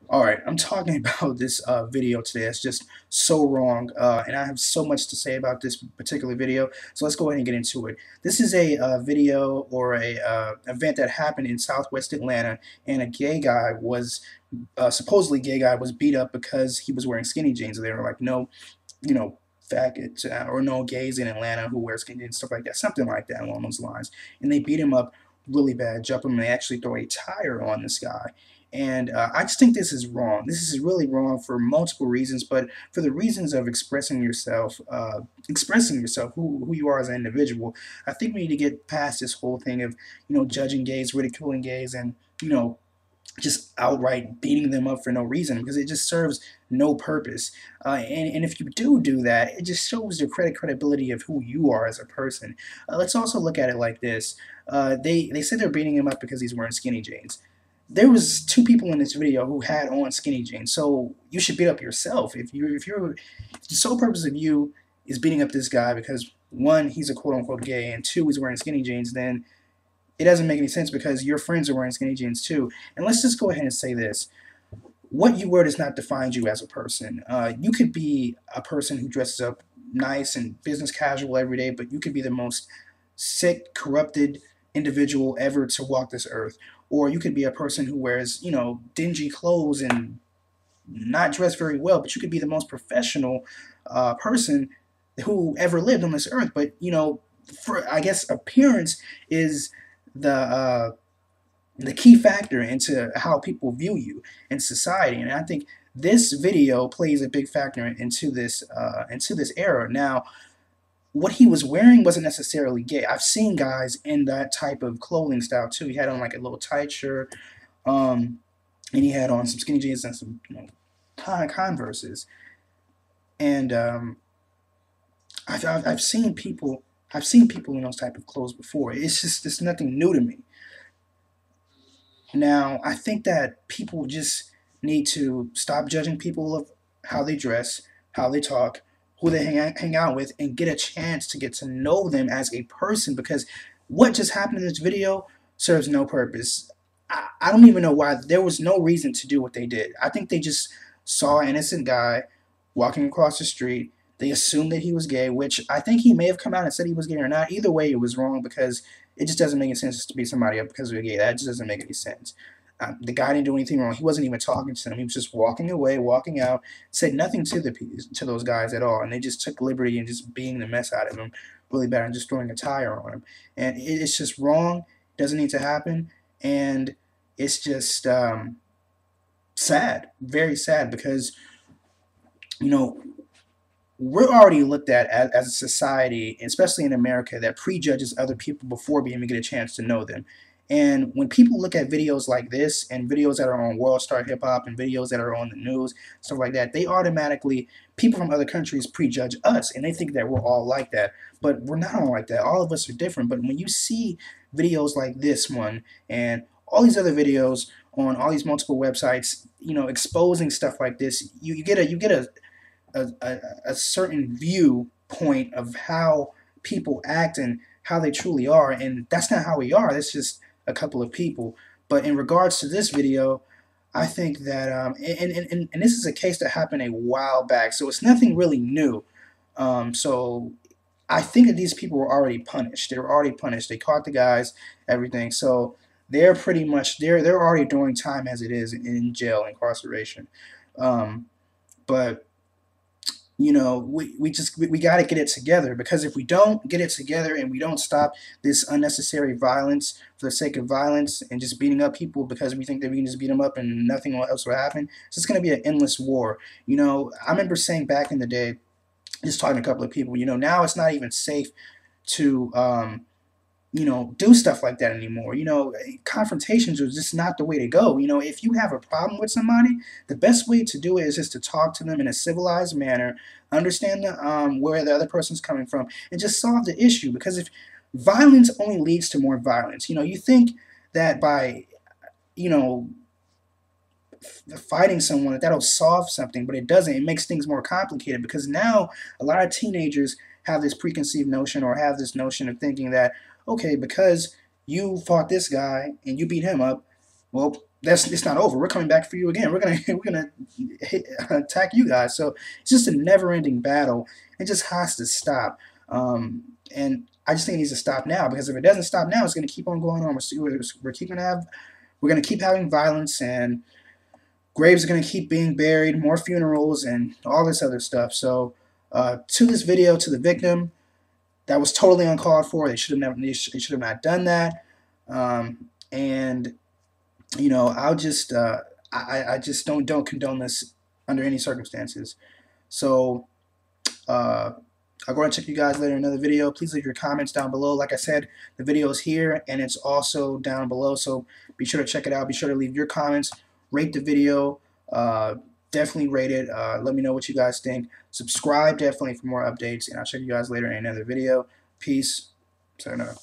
Alright, I'm talking about this video today. It's just so wrong, and I have so much to say about this particular video, so let's go ahead and get into it. This is a video or a event that happened in Southwest Atlanta, and a gay guy was, supposedly gay guy, was beat up because he was wearing skinny jeans. They were like, no, you know, faggots, or no gays in Atlanta who wear skinny jeans, stuff like that, something like that along those lines. And they beat him up really bad, jump him, and they actually throw a tire on this guy. And I just think this is wrong. This is really wrong for multiple reasons, but for the reasons of expressing yourself, who you are as an individual. I think we need to get past this whole thing of, judging gays, ridiculing gays, and, just outright beating them up for no reason, because it just serves no purpose. And if you do that, it just shows the credibility of who you are as a person. Let's also look at it like this. They said they're beating him up because he's wearing skinny jeans. There was two people in this video who had on skinny jeans, so you should beat up yourself. If the sole purpose of you is beating up this guy because one, he's a quote unquote gay, and two, he's wearing skinny jeans, then it doesn't make any sense because your friends are wearing skinny jeans too. And let's just go ahead and say this: what you wear does not define you as a person. You could be a person who dresses up nice and business casual every day, but you could be the most sick, corrupted individual ever to walk this earth. Or you could be a person who wears, dingy clothes and not dressed very well, but you could be the most professional person who ever lived on this earth. But, for, I guess, appearance is the key factor into how people view you in society. And I think this video plays a big factor into this era. Now, what he was wearing wasn't necessarily gay. I've seen guys in that type of clothing style too. He had on like a little tight shirt, and he had on some skinny jeans and some Converses. And I've seen people in those type of clothes before. It's nothing new to me. Now, I think that people just need to stop judging people of how they dress, how they talk, who they hang out with, and get a chance to get to know them as a person, because what just happened in this video serves no purpose. I don't even know why. There was no reason to do what they did. I think they just saw an innocent guy walking across the street. They assumed that he was gay, which I think he may have come out and said he was gay or not. Either way, it was wrong, because it just doesn't make any sense to beat somebody up because they're gay. That just doesn't make any sense. The guy didn't do anything wrong. He wasn't even talking to them. He was just walking away, walking out, said nothing to those guys at all, and they just took liberty and just beating the mess out of him really bad and just throwing a tire on him. And it's just wrong. It doesn't need to happen, and it's just sad, very sad, because you know we're already looked at as a society, especially in America, that prejudges other people before we even get a chance to know them. And when people look at videos like this and videos that are on World Star Hip Hop and videos that are on the news, stuff like that, they automatically, people from other countries prejudge us and they think that we're all like that. But we're not all like that. All of us are different. But when you see videos like this one and all these other videos on all these multiple websites, exposing stuff like this, you get a certain viewpoint of how people act and how they truly are, and that's not how we are. That's just a couple of people. But in regards to this video, I think that and this is a case that happened a while back, so it's nothing really new. So I think that these people were already punished. They were already punished. They caught the guys, everything. So they're pretty much they're already doing time as it is in jail, incarceration. But we got to get it together, because if we don't get it together and we don't stop this unnecessary violence for the sake of violence and just beating up people because we think that we can just beat them up and nothing else will happen, it's just going to be an endless war. I remember saying back in the day, just talking to a couple of people, now it's not even safe to do stuff like that anymore. Confrontations are just not the way to go. If you have a problem with somebody, the best way to do it is just to talk to them in a civilized manner, understand where the other person's coming from, and just solve the issue. Because if violence only leads to more violence, you think that by, you know, fighting someone that'll solve something, but it doesn't. It makes things more complicated, because now a lot of teenagers have this preconceived notion, or have this notion of thinking that, okay, because you fought this guy and you beat him up, well, it's not over. We're coming back for you again. We're gonna attack you guys. So it's just a never-ending battle. It just has to stop. And I just think it needs to stop now, because if it doesn't stop now, it's gonna keep on going on. We're gonna keep having violence, and graves are gonna keep being buried, more funerals, and all this other stuff. So to this video, to the victim, that was totally uncalled for. They should have never. They should have not done that. And you know, I just don't condone this under any circumstances. So I'll go and check you guys later in another video. Please leave your comments down below. Like I said, the video is here and it's also down below, so be sure to check it out. Be sure to leave your comments, rate the video, definitely rate it. Let me know what you guys think. Subscribe definitely for more updates, and I'll check you guys later in another video. Peace. Sayonara.